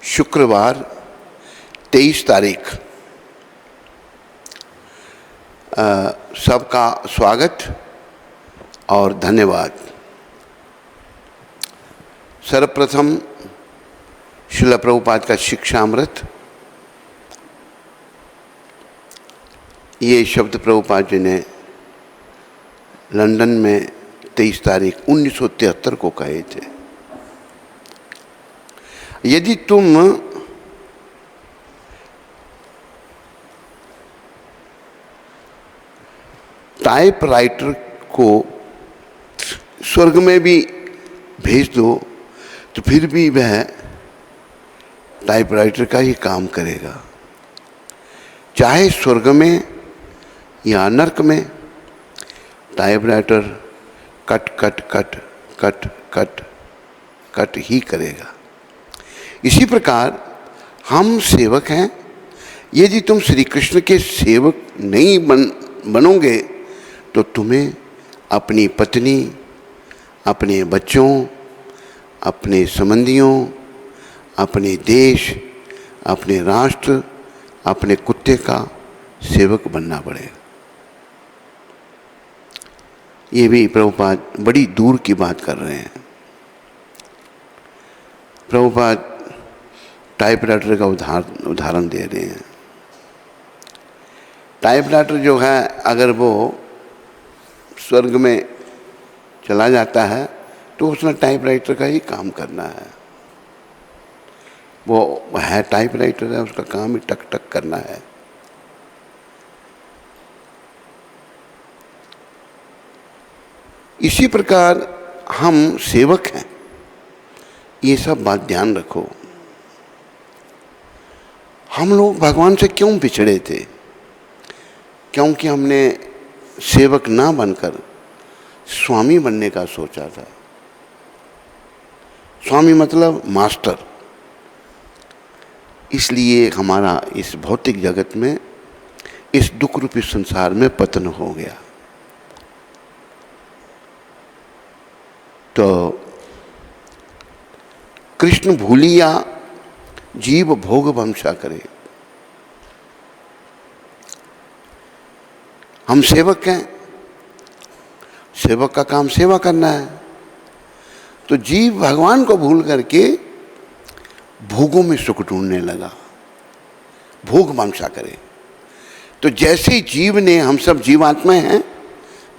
शुक्रवार 23 तारीख। सबका स्वागत और धन्यवाद। सर्वप्रथम श्रील प्रभुपाद का शिक्षामृत, ये शब्द प्रभुपाद जी ने लंदन में 23 तारीख 1973 को कहे थे। यदि तुम टाइपराइटर को स्वर्ग में भी भेज दो तो फिर भी वह टाइपराइटर का ही काम करेगा, चाहे स्वर्ग में या नरक में। Typewriter cut cut cut cut cut cut ही करेगा। इसी प्रकार हम सेवक हैं। यदि तुम श्री कृष्ण के सेवक नहीं बनोगे तो तुम्हें अपनी पत्नी, अपने बच्चों, अपने संबंधियों, अपने देश, अपने राष्ट्र, अपने कुत्ते का सेवक बनना पड़ेगा। ये भी प्रभुपाद बड़ी दूर की बात कर रहे हैं। प्रभुपाद टाइपराइटर का उदाहरण दे रहे हैं। टाइपराइटर जो है, अगर वो स्वर्ग में चला जाता है तो उसने टाइपराइटर का ही काम करना है। वो है टाइपराइटर है, उसका काम ही टक टक करना है। इसी प्रकार हम सेवक हैं, ये सब बात ध्यान रखो। हम लोग भगवान से क्यों बिछड़े थे? क्योंकि हमने सेवक ना बनकर स्वामी बनने का सोचा था। स्वामी मतलब मास्टर। इसलिए हमारा इस भौतिक जगत में, इस दुख रूपी संसार में पतन हो गया। तो कृष्ण भूलिया जीव भोग वंशा करे। हम सेवक हैं, सेवक का काम सेवा करना है। तो जीव भगवान को भूल करके भोगों में सुख ढूंढने लगा, भोग वंशा करे। तो जैसे जीव ने, हम सब जीवात्मा हैं,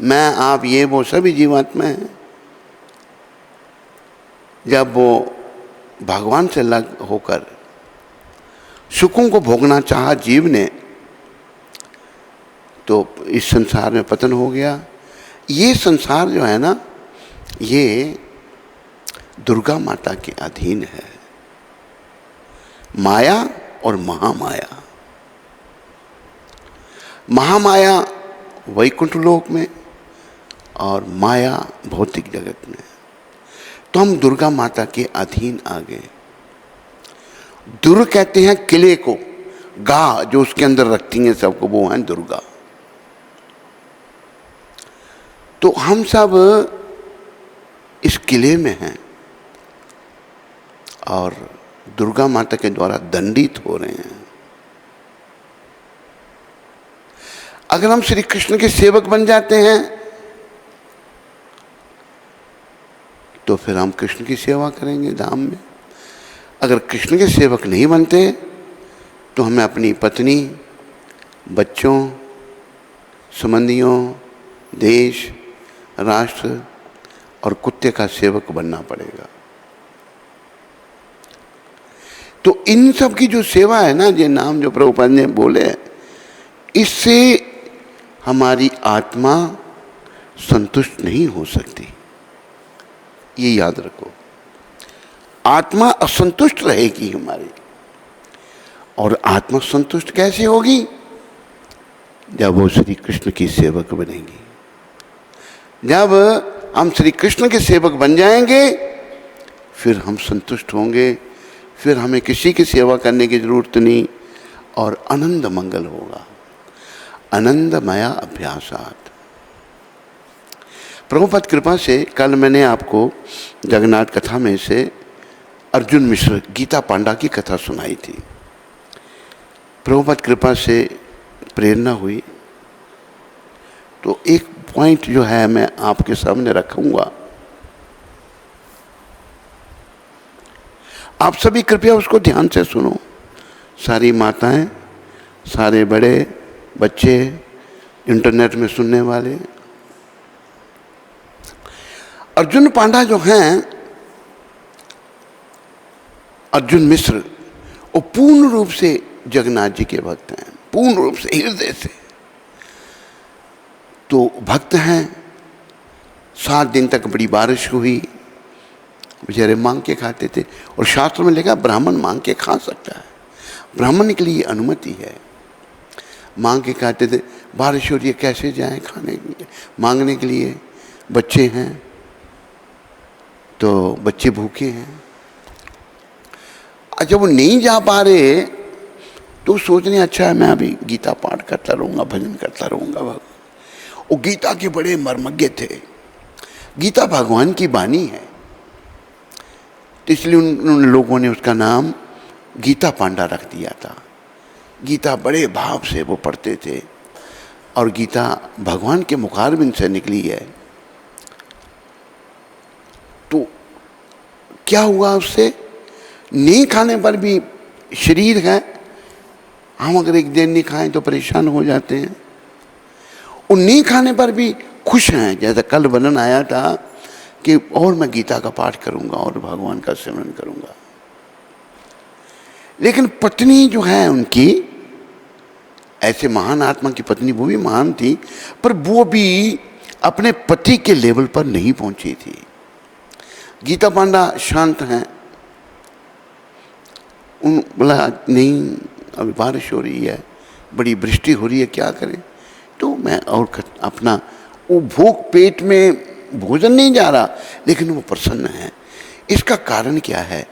मैं आप ये वो सभी जीवात्मा हैं। जब वो भगवान से अलग होकर सुखों को भोगना चाहा जीव ने, तो इस संसार में पतन हो गया। ये संसार जो है ना, ये दुर्गा माता के अधीन है। माया और महामाया। महामाया वैकुंठ लोक में और माया भौतिक जगत में। तो हम दुर्गा माता के अधीन आ गए। दुर्ग कहते हैं किले को, गा जो उसके अंदर रखती हैं सबको, वो हैं दुर्गा। तो हम सब इस किले में हैं और दुर्गा माता के द्वारा दंडित हो रहे हैं। अगर हम श्री कृष्ण के सेवक बन जाते हैं तो फिर हम कृष्ण की सेवा करेंगे धाम में। अगर कृष्ण के सेवक नहीं बनते तो हमें अपनी पत्नी, बच्चों, संबंधियों, देश, राष्ट्र और कुत्ते का सेवक बनना पड़ेगा। तो इन सब की जो सेवा है ना, ये नाम जो प्रभुपाद ने बोले, इससे हमारी आत्मा संतुष्ट नहीं हो सकती। ये याद रखो, आत्मा असंतुष्ट रहेगी हमारी। और आत्मा संतुष्ट कैसे होगी? जब वो श्री कृष्ण की सेवक बनेगी। जब हम श्री कृष्ण के सेवक बन जाएंगे फिर हम संतुष्ट होंगे, फिर हमें किसी की सेवा करने की जरूरत नहीं और आनंद मंगल होगा। आनंदमया अभ्यासात। प्रभुपाद कृपा से कल मैंने आपको जगन्नाथ कथा में से अर्जुन मिश्र गीता पांडा की कथा सुनाई थी। प्रभुपाद कृपा से प्रेरणा हुई तो एक पॉइंट जो है मैं आपके सामने रखूंगा, आप सभी कृपया उसको ध्यान से सुनो। सारी माताएं, सारे बड़े, बच्चे, इंटरनेट में सुनने वाले। अर्जुन पांडा जो हैं, अर्जुन मिश्र, वो पूर्ण रूप से जगन्नाथ जी के भक्त हैं, पूर्ण रूप से हृदय से। तो भक्त हैं। 7 दिन तक बड़ी बारिश हुई, बेचारे मांग के खाते थे। और शास्त्र में लिखा ब्राह्मण मांग के खा सकता है, ब्राह्मण के लिए अनुमति है। मांग के खाते थे, बारिश हो रही है, कैसे जाएं खाने के लिए, मांगने के लिए। बच्चे हैं तो बच्चे भूखे हैं। जब वो नहीं जा पा रहे तो सोच रहे अच्छा है मैं अभी गीता पाठ करता रहूँगा, भजन करता रहूँगा। वो गीता के बड़े मर्मज्ञ थे। गीता भगवान की वाणी है, तो इसलिए उन लोगों ने उसका नाम गीता पांडा रख दिया था। गीता बड़े भाव से वो पढ़ते थे और गीता भगवान के मुखारबिंद से निकली है। तो क्या हुआ उससे? नहीं खाने पर भी शरीर है, हम अगर एक दिन नहीं खाएं तो परेशान हो जाते हैं। और नहीं खाने पर भी खुश हैं, जैसा कल वर्णन आया था कि और मैं गीता का पाठ करूंगा और भगवान का सिमरन करूंगा। लेकिन पत्नी जो है उनकी, ऐसे महान आत्मा की पत्नी, वो भी महान थी, पर वो भी अपने पति के लेवल पर नहीं पहुंची थी। गीता पांडा शांत हैं। उन बोला नहीं अभी बारिश हो रही है, बड़ी वृष्टि हो रही है, क्या करें? तो मैं और अपना वो भूख, पेट में भोजन नहीं जा रहा, लेकिन वो प्रसन्न है। इसका कारण क्या है?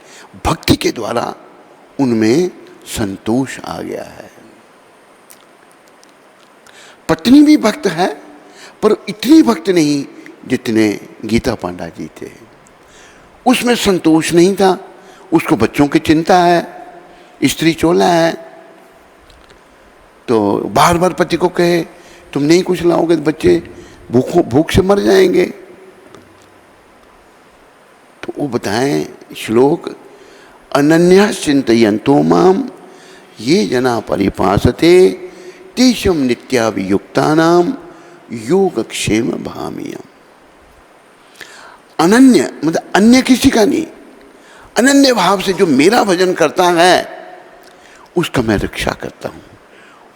भक्ति के द्वारा उनमें संतोष आ गया है। पत्नी भी भक्त है, पर इतनी भक्त नहीं जितने गीता पांडा जी थे। उसमें संतोष नहीं था, उसको बच्चों की चिंता है, स्त्री चोला है। तो बार बार पति को कहे तुम नहीं कुछ लाओगे तो बच्चे भूख से मर जाएंगे। तो वो बताएं श्लोक, अनन्या चिंतयन्तो माम ये जना परिपासते तेषम नित्याभियुक्तानाम योगक्षेम भामियम। अनन्य मतलब अन्य किसी का नहीं, अनन्य भाव से जो मेरा भजन करता है उसका मैं रक्षा करता हूँ,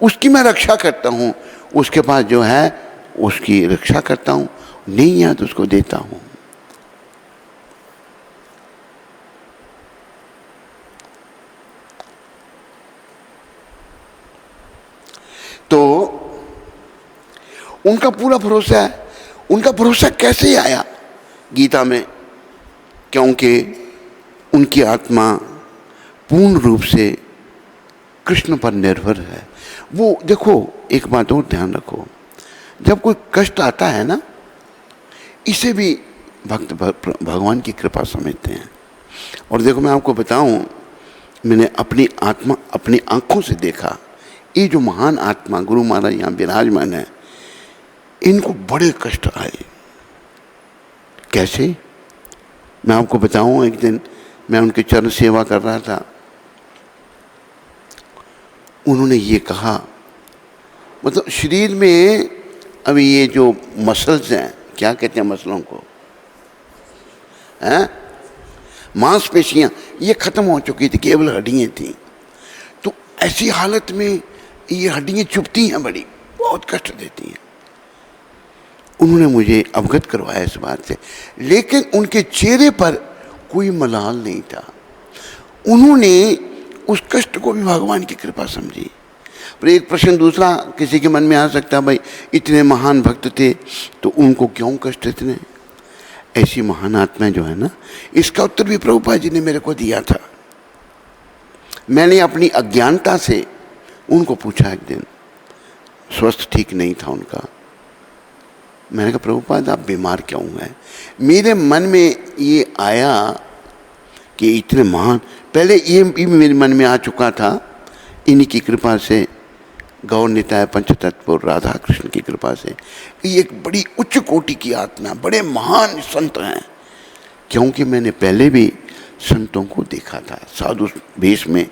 उसकी मैं रक्षा करता हूँ। उसके पास जो है उसकी रक्षा करता हूँ, नहीं है तो उसको देता हूँ। तो उनका पूरा भरोसा है। उनका भरोसा कैसे आया गीता में? क्योंकि उनकी आत्मा पूर्ण रूप से कृष्ण पर निर्भर है। वो देखो, एक बात और ध्यान रखो, जब कोई कष्ट आता है ना, इसे भी भक्त भगवान की कृपा समझते हैं। और देखो मैं आपको बताऊं, मैंने अपनी आत्मा अपनी आंखों से देखा। ये जो महान आत्मा गुरु महाराज यहाँ विराजमान है, इनको बड़े कष्ट आए। कैसे? मैं आपको बताऊं, एक दिन मैं उनके चरण सेवा कर रहा था, उन्होंने ये कहा, मतलब शरीर में अभी ये जो मसल्स हैं, क्या कहते हैं मसलों को, हैं मांसपेशियां, ये खत्म हो चुकी थी, केवल हड्डियां थी। तो ऐसी हालत में ये हड्डियां चुभती हैं, बड़ी बहुत कष्ट देती हैं। उन्होंने मुझे अवगत करवाया इस बात से, लेकिन उनके चेहरे पर कोई मलाल नहीं था। उन्होंने उस कष्ट को भी भगवान की कृपा समझी। पर एक प्रश्न दूसरा किसी के मन में आ सकता है, भाई इतने महान भक्त थे तो उनको क्यों कष्ट इतने? ऐसी महान आत्मा जो है ना, इसका उत्तर भी प्रभुपाद जी ने मेरे को दिया था। मैंने अपनी अज्ञानता से उनको पूछा एक दिन, स्वास्थ्य ठीक नहीं था उनका। मैंने कहा प्रभुपाद आप बीमार क्यों हैं? मेरे मन में ये आया कि इतने महान, पहले ये भी मेरे मन में आ चुका था, इन्हीं की कृपा से, गौर निताय पंचतत्व राधा कृष्ण की कृपा से, ये एक बड़ी उच्च कोटि की आत्मा, बड़े महान संत हैं। क्योंकि मैंने पहले भी संतों को देखा था, साधु वेश में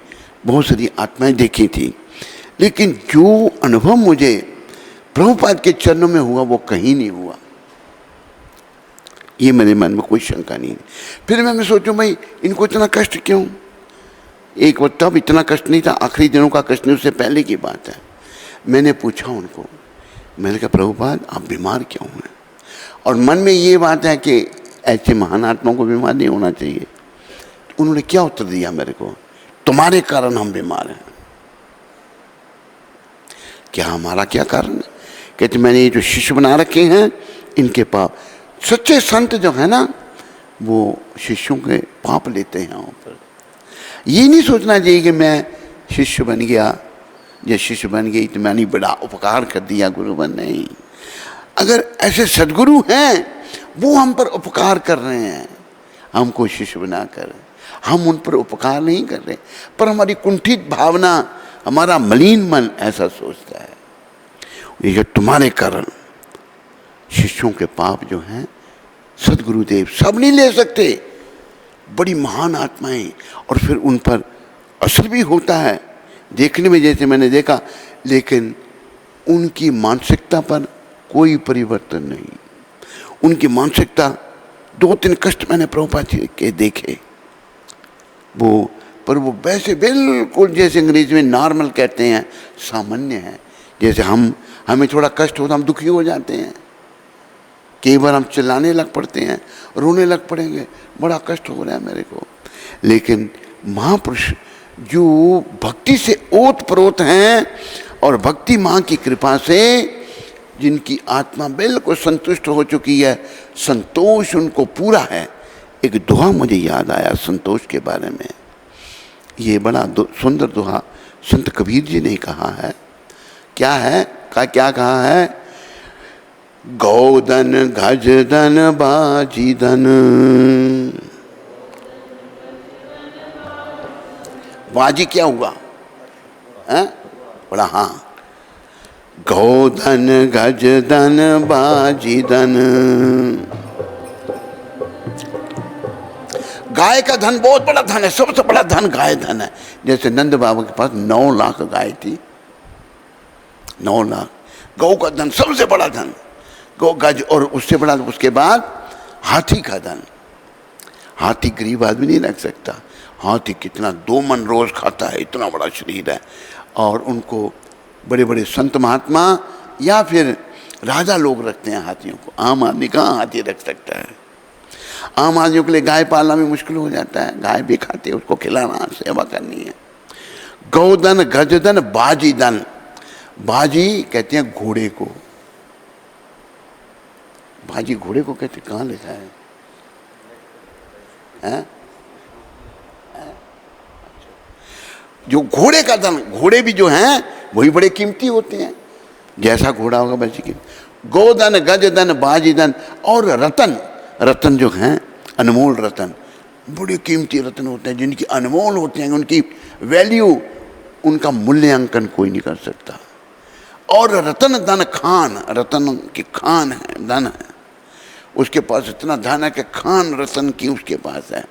बहुत सारी आत्माएं देखी थी, लेकिन जो अनुभव मुझे प्रभुपाद के चरणों में हुआ वो कहीं नहीं हुआ। ये मेरे मन में कोई शंका नहीं। फिर मैं सोचूं भाई इनको इतना कष्ट क्यों? एक वक्त तब इतना कष्ट नहीं था, आखिरी दिनों का कष्ट नहीं, उससे पहले की बात है। मैंने पूछा उनको, मैंने कहा प्रभुपाद आप बीमार क्यों हैं? और मन में ये बात है कि ऐसे महान आत्माओं को बीमार नहीं होना चाहिए। तो उन्होंने क्या उत्तर दिया मेरे को, तुम्हारे कारण हम बीमार हैं। क्या हमारा क्या कारण है? कहते मैंने ये जो शिष्य बना रखे हैं इनके पाप, सच्चे संत जो है ना वो शिष्यों के पाप लेते हैं ऊपर। ये नहीं सोचना चाहिए कि मैं शिष्य बन गया या शिष्य बन गई तो मैंने बड़ा उपकार कर दिया गुरु बन। नहीं, अगर ऐसे सदगुरु हैं वो हम पर उपकार कर रहे हैं, हमको शिष्य बनाकर, हम उन पर उपकार नहीं कर रहे, पर हमारी कुंठित भावना, हमारा मलिन मन ऐसा सोचता है। ये तुम्हारे कारण शिष्यों के पाप जो हैं सदगुरुदेव सब नहीं ले सकते, बड़ी महान आत्माएं, और फिर उन पर असर भी होता है देखने में जैसे मैंने देखा, लेकिन उनकी मानसिकता पर कोई परिवर्तन नहीं। उनकी मानसिकता, 2-3 कष्ट मैंने प्रभुपाद जी के देखे, वो पर वो वैसे बिल्कुल जैसे अंग्रेजी में नॉर्मल कहते हैं, सामान्य है। जैसे हमें थोड़ा कष्ट होता हम दुखी हो जाते हैं, कई बार हम चिल्लाने लग पड़ते हैं, रोने लग पड़ेंगे, बड़ा कष्ट हो रहा है मेरे को। लेकिन महापुरुष जो भक्ति से ओतप्रोत हैं और भक्ति माँ की कृपा से जिनकी आत्मा बिल्कुल संतुष्ट हो चुकी है, संतोष उनको पूरा है। एक दोहा मुझे याद आया संतोष के बारे में, ये बड़ा सुंदर दोहा संत कबीर जी ने कहा है। क्या है क्या कहा है? गौधन गजधन बाजीधन, बाजी क्या हुआ है? बड़ा हाँ, गौधन गजधन बाजीधन, गाय का धन बहुत बड़ा धन है, सबसे बड़ा धन गाय धन है। जैसे नंद बाबा के पास 9 लाख गाय थी, 9 लाख। गौ का धन सबसे बड़ा धन, गौ गज, और उससे बड़ा उसके बाद हाथी का धन। हाथी गरीब आदमी नहीं रख सकता, हाथी कितना 2 मन रोज खाता है, इतना बड़ा शरीर है। और उनको बड़े बड़े संत महात्मा या फिर राजा लोग रखते हैं हाथियों को, आम आदमी कहाँ हाथी रख सकता है? आम आदमियों के लिए गाय पालना भी मुश्किल हो जाता है, गाय भी खाते हैं, उसको खिलाना, सेवा करनी है। गौधन गजधन बाजीधन, बाजी कहते हैं घोड़े को, बाजी घोड़े को कहते, कहाँ लिखा है? जो घोड़े का धन, घोड़े भी जो हैं वही बड़े कीमती होते हैं, जैसा घोड़ा होगा वैसी कीमती। गोधन गजधन बाजीधन, और रतन, रतन जो हैं अनमोल रतन, बड़े कीमती रतन होते हैं जिनकी अनमोल होते हैं, उनकी वैल्यू, उनका मूल्यांकन कोई नहीं कर सकता। और रतन धन खान, रतन की खान है, धन है, उसके पास इतना धन है कि खान रतन की उसके पास है,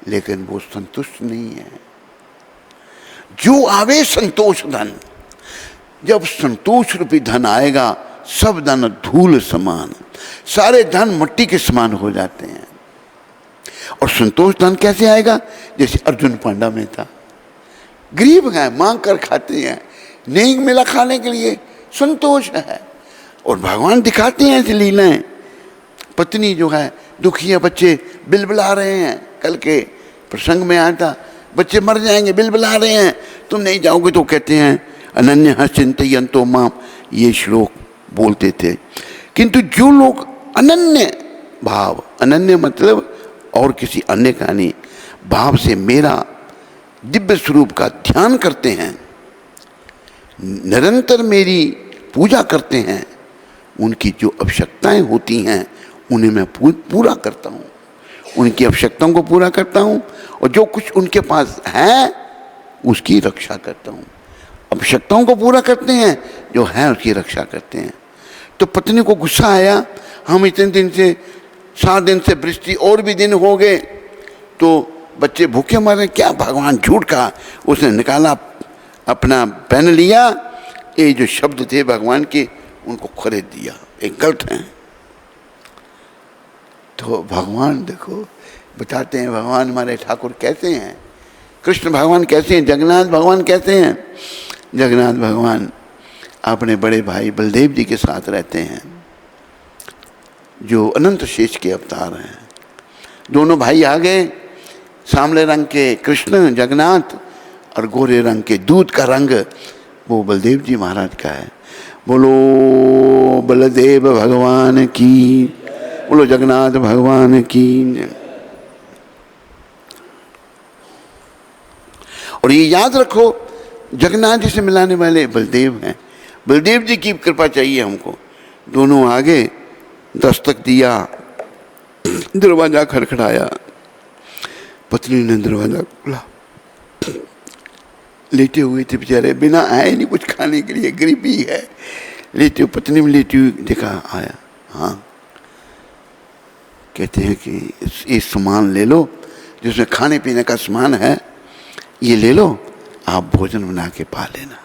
लेकिन वो संतुष्ट नहीं है। जो आवे संतोष धन, जब संतोष रूपी धन आएगा सब धन धूल समान, सारे धन मिट्टी के समान हो जाते हैं। और संतोष धन कैसे आएगा? जैसे अर्जुन पांडा में था, गरीब हैं, मांग कर खाते हैं, नहीं मिला खाने के लिए, संतोष है। और भगवान दिखाते हैं ऐसी लीलाएं, पत्नी जो है दुखी है, बच्चे बिलबिला रहे हैं, कल के प्रसंग में आया था, बच्चे मर जाएंगे, बिलबिला रहे हैं, तुम नहीं जाओगे तो कहते हैं अनन्य चिंतयन्तो माम, ये श्लोक बोलते थे। किंतु जो लोग अनन्य भाव, अनन्य मतलब और किसी अन्य का नहीं, भाव से मेरा दिव्य स्वरूप का ध्यान करते हैं, निरंतर मेरी पूजा करते हैं, उनकी जो आवश्यकताएं होती हैं उन्हें मैं पूरा करता हूँ, उनकी आवश्यकताओं को पूरा करता हूँ और जो कुछ उनके पास है उसकी रक्षा करता हूँ। आवश्यकताओं को पूरा करते हैं, जो है उसकी रक्षा करते हैं। तो पत्नी को गुस्सा आया, हम इतने दिन से 7 दिन से बृष्टि और भी दिन हो गए तो बच्चे भूखे मर रहे, क्या भगवान झूठ कहा। उसने निकाला अपना पेन लिया, ये जो शब्द थे भगवान के उनको खरीद दिया, एक गलत हैं। तो भगवान देखो बताते हैं, भगवान हमारे ठाकुर कैसे हैं, कृष्ण भगवान कैसे हैं, जगन्नाथ भगवान कैसे हैं। जगन्नाथ भगवान अपने बड़े भाई बलदेव जी के साथ रहते हैं, जो अनंत शेष के अवतार हैं। दोनों भाई आ गए, सांवले रंग के कृष्ण जगन्नाथ और गोरे रंग के दूध का रंग वो बलदेव जी महाराज का है। बोलो बलदेव भगवान की, बोलो जगन्नाथ भगवान की। और ये याद रखो, जगन्नाथ जी से मिलाने वाले बलदेव हैं, बलदेव जी की कृपा चाहिए हमको। दोनों आगे दस्तक दिया, दरवाजा खड़खड़ाया, पत्नी ने दरवाजा खोला, लेटे हुए थे बेचारे, बिना आए नहीं कुछ खाने के लिए, गरीबी है। लेटे हुए पत्नी में लेटी हुई देखा, आया, हाँ। कहते हैं कि ये सामान ले लो, जिसमें खाने पीने का सामान है, ये ले लो, आप भोजन बना के पा लेना।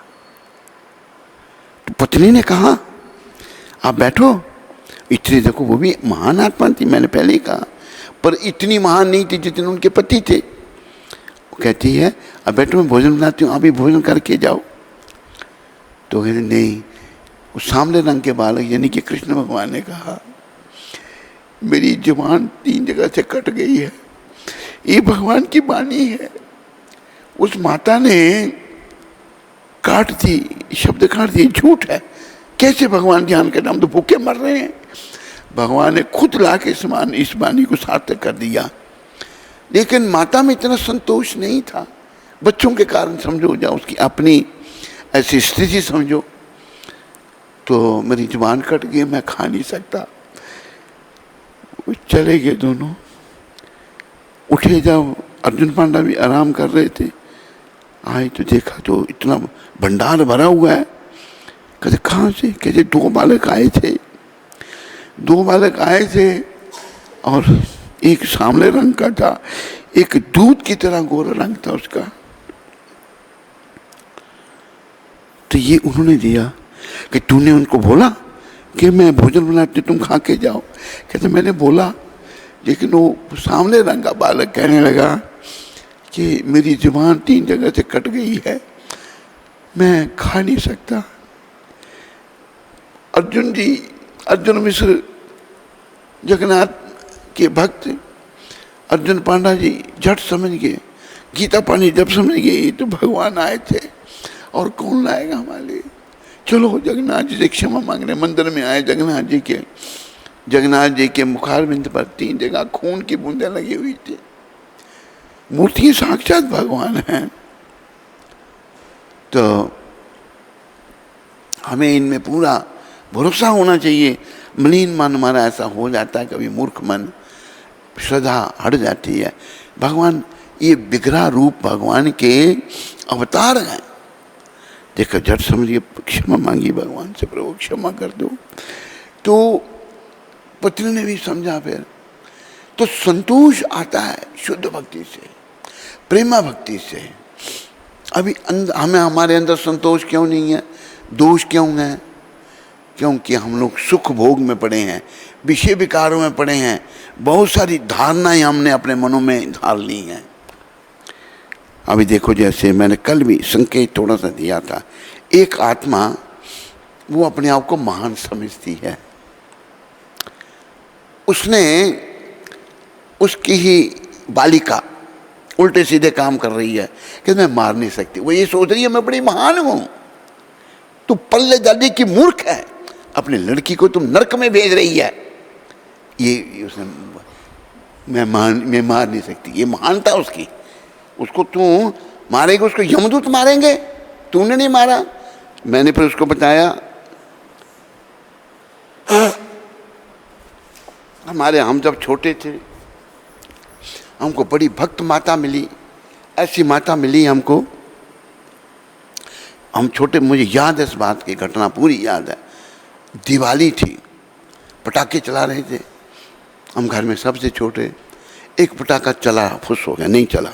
तो पत्नी ने कहा आप बैठो। इतनी देखो वो भी महान आत्मा थी, मैंने पहले ही कहा, पर इतनी महान नहीं थी जितने उनके पति थे। वो कहती है अब बैठो, मैं भोजन बनाती हूँ, आप भी भोजन करके जाओ। तो कहते नहीं। उस सामने रंग के बालक यानी कि कृष्ण भगवान ने कहा मेरी जुबान 3 जगह से कट गई है, ये भगवान की वाणी है। उस माता ने काट दी, शब्द काट दिए, झूठ है, कैसे भगवान ध्यान करना, हम तो भूखे मर रहे हैं। भगवान ने खुद ला के समान इस वाणी को सार्थक कर दिया। लेकिन माता में इतना संतोष नहीं था, बच्चों के कारण समझो, या उसकी अपनी ऐसी स्थिति समझो। तो मेरी जुबान कट गई, मैं खा नहीं सकता। चले गए दोनों। उठे जब अर्जुन पांडा भी आराम कर रहे थे, आए तो देखा तो इतना भंडार भरा हुआ है। कहते कहाँ से? कहते 2 बालक आए थे, 2 बालक आए थे और एक सांवले रंग का था, एक दूध की तरह गोरा रंग था उसका। तो ये उन्होंने दिया कि तूने उनको बोला कि मैं भोजन बनाती तुम खा के जाओ। कहते मैंने बोला, लेकिन वो सांवले रंग का बालक कहने लगा कि मेरी जुबान 3 जगह से कट गई है, मैं खा नहीं सकता। अर्जुन जी, अर्जुन मिश्र जगन्नाथ के भक्त अर्जुन पांडा जी झट समझ गए, गीता पानी जब समझ गए तो भगवान आए थे और कौन लाएगा हमारे लिए। चलो जगन्नाथ जी से क्षमा मांगने मंदिर में आए। जगन्नाथ जी के मुखारबिंद पर 3 जगह खून की बूंदें लगी हुई थी। मूर्ति साक्षात भगवान है। तो हमें इनमें पूरा भरोसा होना चाहिए। मलिन मन हमारा ऐसा हो जाता है, कभी मूर्ख मन, श्रद्धा हट जाती है। भगवान ये विग्रह रूप भगवान के अवतार हैं। देखो झट समझिए, क्षमा मांगी भगवान से, प्रभु क्षमा कर दो। तो पत्नी ने भी समझा। फिर तो संतोष आता है शुद्ध भक्ति से, प्रेमा भक्ति से। अभी हमें हमारे अंदर संतोष क्यों नहीं है, दोष क्यों है? क्योंकि हम लोग सुख भोग में पड़े हैं, विषय विकारों में पड़े हैं, बहुत सारी धारणाएं हमने अपने मनों में धार ली हैं। अभी देखो, जैसे मैंने कल भी संकेत थोड़ा सा दिया था, एक आत्मा वो अपने आप को महान समझती है, उसने उसकी ही बालिका उल्टे सीधे काम कर रही है कि मैं मार नहीं सकती, वो ये सोच रही है मैं बड़ी महान हूं। तू पल्ले डाली की मूर्ख है, अपनी लड़की को तुम नरक में भेज रही है। ये उसने मैं मार नहीं सकती, ये महानता उसकी। उसको तू मारेगा, उसको यमदूत मारेंगे, तूने नहीं मारा। मैंने फिर उसको बताया, हम जब छोटे थे हमको बड़ी भक्त माता मिली, ऐसी माता मिली हमको। हम छोटे, मुझे याद है इस बात की घटना पूरी याद है। दिवाली थी, पटाखे चला रहे थे हम घर में सबसे छोटे। एक पटाखा चला, फुस हो गया, नहीं चला।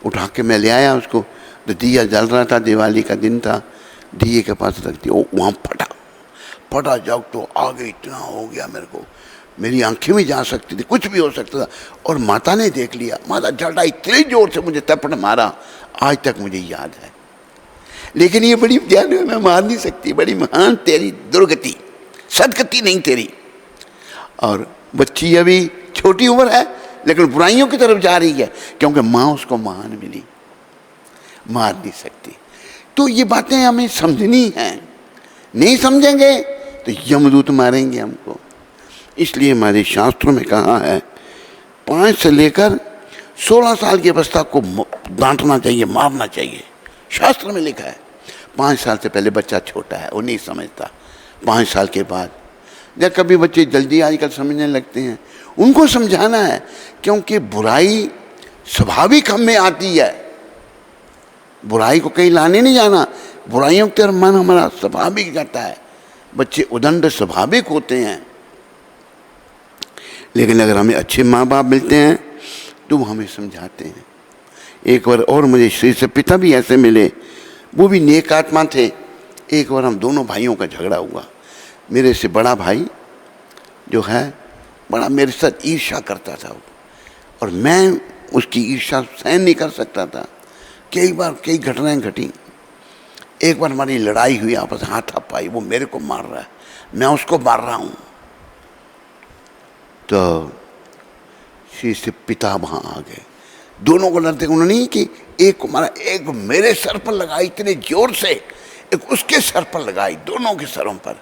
उठा के मैं ले आया उसको, तो दिया जल रहा था, दिवाली का दिन था, दिए के पास रख दिया, वो वहाँ फटा जब तो आगे इतना हो गया मेरे को, मेरी आंखें भी जा सकती थी, कुछ भी हो सकता था। और माता ने देख लिया, माता झटा इतने जोर से मुझे थप्पड़ मारा, आज तक मुझे याद है। लेकिन ये बड़ी ध्यान में मैं मार नहीं सकती, बड़ी महान तेरी दुर्गति, सदगति नहीं तेरी। और बच्ची अभी छोटी उम्र है लेकिन बुराइयों की तरफ जा रही है, क्योंकि माँ उसको महान मिली, मार नहीं सकती। तो ये बातें हमें समझनी हैं, नहीं समझेंगे तो यमदूत मारेंगे हमको। इसलिए हमारे शास्त्रों में कहा है 5 से लेकर 16 साल की अवस्था को डांटना चाहिए, मारना चाहिए, शास्त्र में लिखा है। 5 साल से पहले बच्चा छोटा है, वो नहीं समझता। 5 साल के बाद, या कभी बच्चे जल्दी आजकल समझने लगते हैं, उनको समझाना है, क्योंकि बुराई स्वाभाविक हम में आती है, बुराई को कहीं लाने नहीं जाना, बुराइयों की तरफ मन हमारा स्वाभाविक जाता है। बच्चे उदंड स्वाभाविक होते हैं, लेकिन अगर हमें अच्छे माँ बाप मिलते हैं तो वो हमें समझाते हैं। एक बार और मुझे श्री से पिता भी ऐसे मिले, वो भी नेक आत्मा थे। एक बार हम दोनों भाइयों का झगड़ा हुआ। मेरे से बड़ा भाई जो है बड़ा मेरे साथ ईर्ष्या करता था, और मैं उसकी ईर्ष्या सहन नहीं कर सकता था। कई बार कई घटनाएं घटी। एक बार हमारी लड़ाई हुई, आपस में हाथापाई, वो मेरे को मार रहा है, मैं उसको मार रहा हूँ। तो श्री से पिता वहाँ आ गए, दोनों को लड़ते, उन्होंने नहीं कि एक को मारा, एक मेरे सर पर लगाई इतने जोर से, एक उसके सर पर लगाई, दोनों के सरों पर,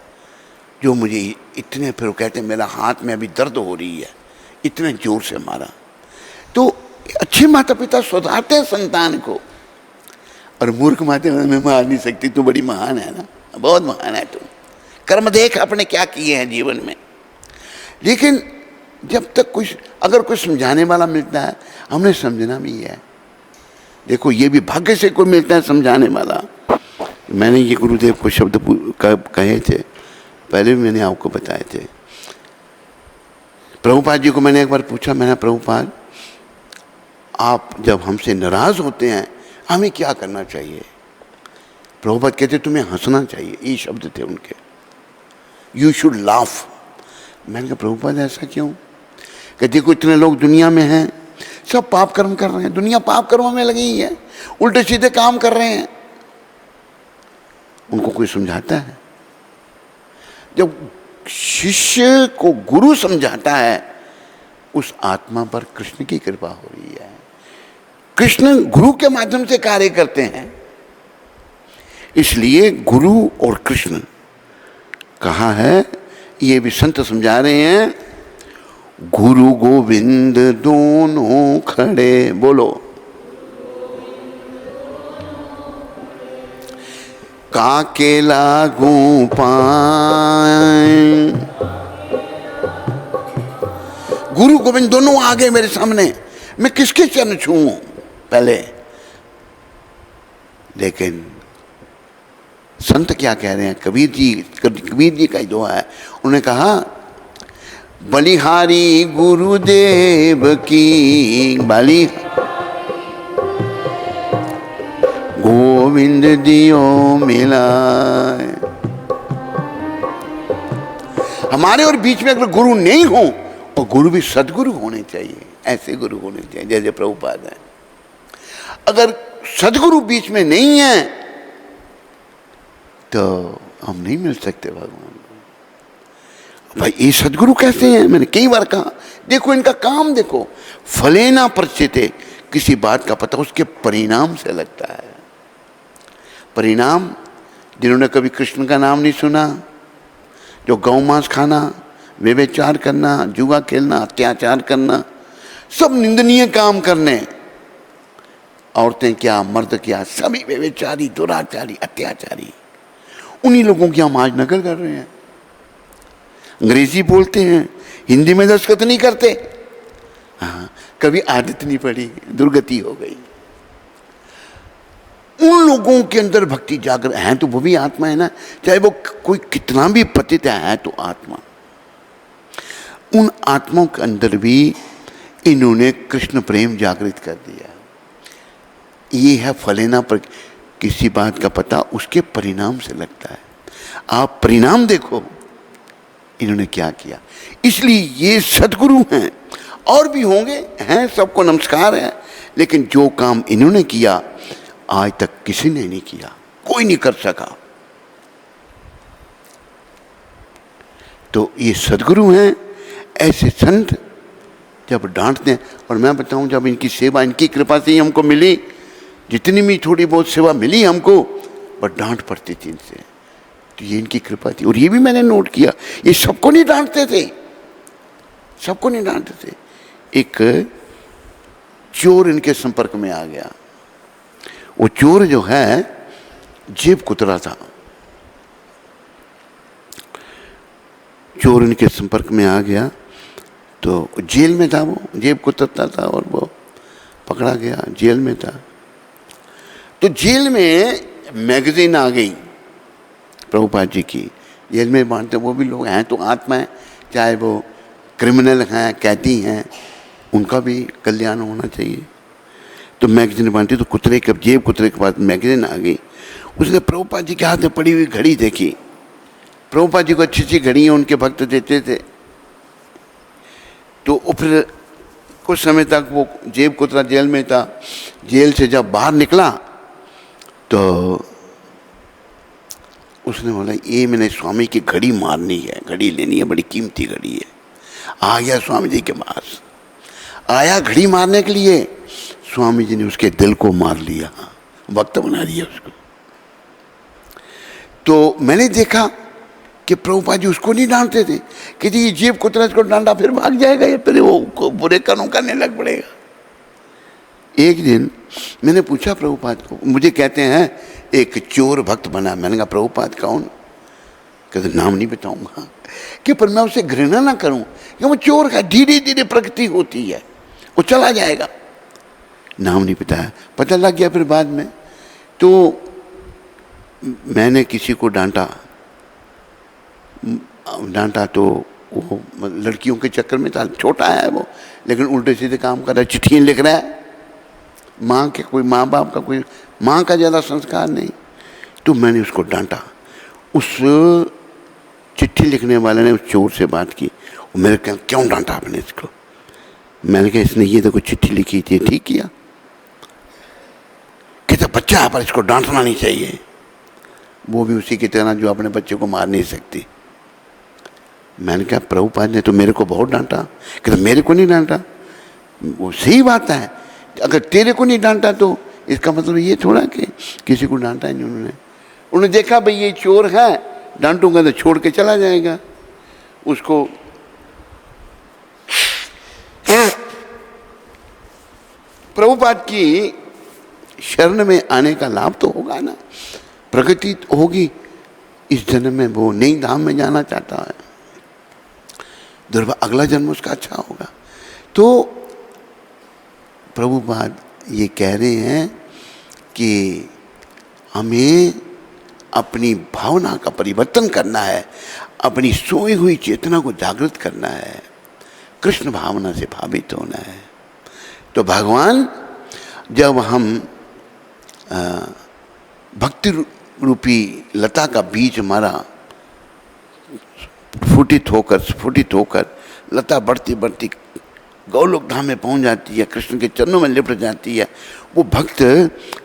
जो मुझे इतने, फिर वो कहते मेरा हाथ में अभी दर्द हो रही है, इतने जोर से मारा। तो अच्छे माता पिता सुधारते हैं संतान को, और मूर्ख माता मैं मार नहीं सकती, तू बड़ी महान है ना, बहुत महान है तू, कर्म देख अपने क्या किए हैं जीवन में। लेकिन जब तक कुछ, अगर कुछ समझाने वाला मिलता है, हमने समझना भी है। देखो ये भी भाग्य से कोई मिलता है समझाने वाला। मैंने ये गुरुदेव को शब्द कहे थे, पहले भी मैंने आपको बताए थे। प्रभुपाद जी को मैंने एक बार पूछा, मैंने प्रभुपाद आप जब हमसे नाराज होते हैं हमें क्या करना चाहिए? प्रभुपाद कहते तुम्हें हंसना चाहिए, ये शब्द थे उनके, यू शुड लाफ। मैंने कहा प्रभुपाद ऐसा क्यों? कि देखो इतने लोग दुनिया में हैं, सब पाप कर्म कर रहे हैं, दुनिया पाप कर्मों में लगी ही है, उल्टे सीधे काम कर रहे हैं, उनको कोई समझाता है? जब शिष्य को गुरु समझाता है, उस आत्मा पर कृष्ण की कृपा हो रही है। कृष्ण गुरु के माध्यम से कार्य करते हैं, इसलिए गुरु और कृष्ण कहा है, ये भी संत समझा रहे हैं, गुरु गोविंद दोनों खड़े, बोलो काके लागू पाए। गुरु गोविंद दोनों आ गए मेरे सामने, मैं किसके चरण छूऊं पहले? लेकिन संत क्या कह रहे हैं? कबीर जी का ही दुआ है, उन्होंने कहा बलिहारी गुरुदेव की बलि गोविंद दियो मिलाए। हमारे और बीच में अगर गुरु नहीं हो, और गुरु भी सदगुरु होने चाहिए, ऐसे गुरु होने चाहिए जैसे प्रभुपाद है। अगर सदगुरु बीच में नहीं है तो हम नहीं मिल सकते भगवान को। भाई ये सदगुरु कैसे हैं? मैंने कई बार कहा, देखो इनका काम देखो, फलेना परिचिते, किसी बात का पता उसके परिणाम से लगता है। परिणाम, जिन्होंने कभी कृष्ण का नाम नहीं सुना, जो गौ मांस खाना, व्यभिचार करना, जुआ खेलना, अत्याचार करना, सब निंदनीय काम करने, औरतें क्या मर्द क्या सभी व्यभिचारी, दुराचारी, अत्याचारी, उन्हीं लोगों की हम आज नकल कर रहे हैं। अंग्रेजी बोलते हैं, हिंदी में दस्तखत नहीं करते। हाँ, कभी आदत नहीं पड़ी, दुर्गति हो गई। उन लोगों के अंदर भक्ति जागृत है तो वो भी आत्मा है ना, चाहे वो कोई कितना भी पतित है तो आत्मा। उन आत्माओं के अंदर भी इन्होंने कृष्ण प्रेम जागृत कर दिया। ये है फलेना पर किसी बात का पता उसके परिणाम से लगता है। आप परिणाम देखो इन्होंने क्या किया। इसलिए ये सद्गुरु हैं, और भी होंगे, हैं, सबको नमस्कार है, लेकिन जो काम इन्होंने किया आज तक किसी ने नहीं किया, कोई नहीं कर सका। तो ये सद्गुरु हैं। ऐसे संत जब डांटते हैं, और मैं बताऊं जब इनकी सेवा इनकी कृपा से ही हमको मिली, जितनी भी थोड़ी बहुत सेवा मिली हमको, पर डांट पड़ती थी इनसे, तो ये इनकी कृपा थी। और ये भी मैंने नोट किया, ये सबको नहीं डांटते थे, सबको नहीं डांटते थे। एक चोर इनके संपर्क में आ गया। वो चोर जो है जेब कुतरा था। चोर इनके संपर्क में आ गया तो जेल में था, वो जेब कुतरता था और वो पकड़ा गया, जेल में था। तो जेल में मैगजीन आ गई प्रभुपाद जी की। जेल में बांटते, वो भी लोग हैं तो आत्मा है, चाहे वो क्रिमिनल हैं, कैदी हैं, उनका भी कल्याण होना चाहिए। तो मैगजीन बांटी, तो कुतरे के जेब कुतरे के पास मैगजीन आ गई। उसने प्रभुपाद जी के हाथ में पड़ी हुई घड़ी देखी। प्रभुपाद जी को अच्छी अच्छी घड़ी उनके भक्त देते थे। तो फिर कुछ समय तक वो जेब कुतरा जेल में था। जेल से जब बाहर निकला तो उसने बोला ये मैंने स्वामी की घड़ी मारनी है, घड़ी लेनी है, बड़ी कीमती घड़ी है। आ गया स्वामी जी के पास, आया घड़ी मारने के लिए। स्वामी जी ने उसके दिल को मार लिया, वक्त बना दिया उसको। तो मैंने देखा कि प्रभुपाद जी उसको नहीं डांटते थे कि जी ये जेब कुतरा इसको डांटा फिर भाग जाएगा या फिर वो बुरे कर्म करने लग पड़ेगा। एक दिन मैंने पूछा प्रभुपाद को, मुझे कहते हैं एक चोर भक्त बना। मैंने कहा प्रभुपाद कौन? कहते नाम नहीं बताऊंगा, कि पर मैं उसे घृणा ना करूं कि वो चोर का धीरे धीरे प्रगति होती है, वो चला जाएगा। नाम नहीं बताया, पता लग गया फिर बाद में। तो मैंने किसी को डांटा तो वो लड़कियों के चक्कर में था, छोटा है वो, लेकिन उल्टे सीधे काम कर रहा है, चिट्ठियाँ लिख रहा है। माँ के कोई माँ बाप का कोई माँ का ज़्यादा संस्कार नहीं। तो मैंने उसको डांटा। उस चिट्ठी लिखने वाले ने उस चोर से बात की। वो मेरे कहा क्यों डांटा आपने इसको? मैंने कहा इसने ये देखो चिट्ठी लिखी थी, ठीक किया। कहता बच्चा है पर इसको डांटना नहीं चाहिए। वो भी उसी की तरह जो अपने बच्चे को मार नहीं सकती। मैंने कहा प्रभुपाद ने तो मेरे को बहुत डांटा। कहता मेरे को नहीं डांटा। वो सही बात है, अगर तेरे को नहीं डांटा तो इसका मतलब ये थोड़ा कि किसी को डांटा ही नहीं उन्होंने। उन्होंने देखा भाई ये चोर है, डांटूंगा तो छोड़ के चला जाएगा उसको। प्रभुपाद की शरण में आने का लाभ तो होगा ना, प्रगति होगी। इस जन्म में वो नई धाम में जाना चाहता है, दुर्भाग्य अगला जन्म उसका अच्छा होगा। तो प्रभुपाद ये कह रहे हैं कि हमें अपनी भावना का परिवर्तन करना है, अपनी सोई हुई चेतना को जागृत करना है, कृष्ण भावना से भावित होना है। तो भगवान जब हम भक्ति रूपी लता का बीज हमारा स्फुटित होकर लता बढ़ती बढ़ती गौलोक धाम में पहुंच जाती है, कृष्ण के चरणों में लिपट जाती है। वो भक्त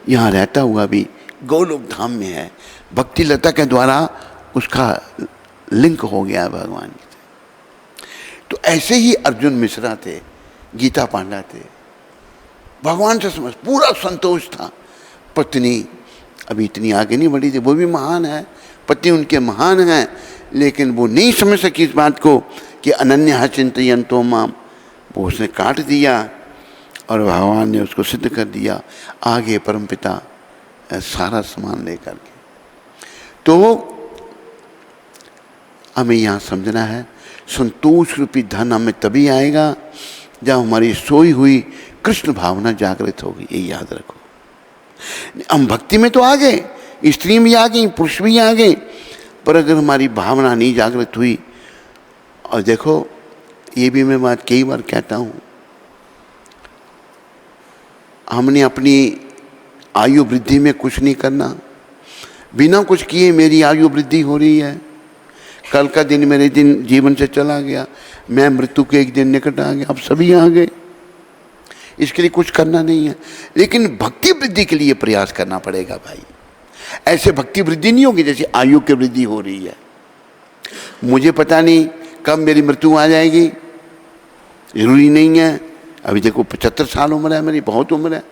यहाँ रहता हुआ भी गौलोक धाम में है, भक्ति लता के द्वारा उसका लिंक हो गया है भगवान से। तो ऐसे ही अर्जुन मिश्रा थे, गीता पांडा थे, भगवान से समझ पूरा संतोष था। पत्नी अभी इतनी आगे नहीं बढ़ी थी, वो भी महान है, पति उनके महान हैं, लेकिन वो नहीं समझ सकी इस बात को कि अनन्या चिंतयन्तो माम। वो उसने काट दिया और भगवान ने उसको सिद्ध कर दिया आगे परमपिता सारा सामान लेकर के। तो हमें यहाँ समझना है संतोष रूपी धन हमें तभी आएगा जब हमारी सोई हुई कृष्ण भावना जागृत होगी, ये याद रखो। हम भक्ति में तो आ गए, स्त्री भी आ गई, पुरुष भी आ गए, पर अगर हमारी भावना नहीं जागृत हुई, और देखो ये भी मैं बात कई बार कहता हूँ, हमने अपनी आयु वृद्धि में कुछ नहीं करना, बिना कुछ किए मेरी आयु वृद्धि हो रही है, कल का दिन मेरे दिन जीवन से चला गया, मैं मृत्यु के एक दिन निकट आ गया, अब सभी आ गए, इसके लिए कुछ करना नहीं है। लेकिन भक्ति वृद्धि के लिए प्रयास करना पड़ेगा भाई। ऐसे भक्ति वृद्धि नहीं होगी जैसे आयु की वृद्धि हो रही है। मुझे पता नहीं कब मेरी मृत्यु आ जाएगी, जरूरी नहीं है। अभी देखो 75 साल उम्र है मेरी, बहुत उम्र है,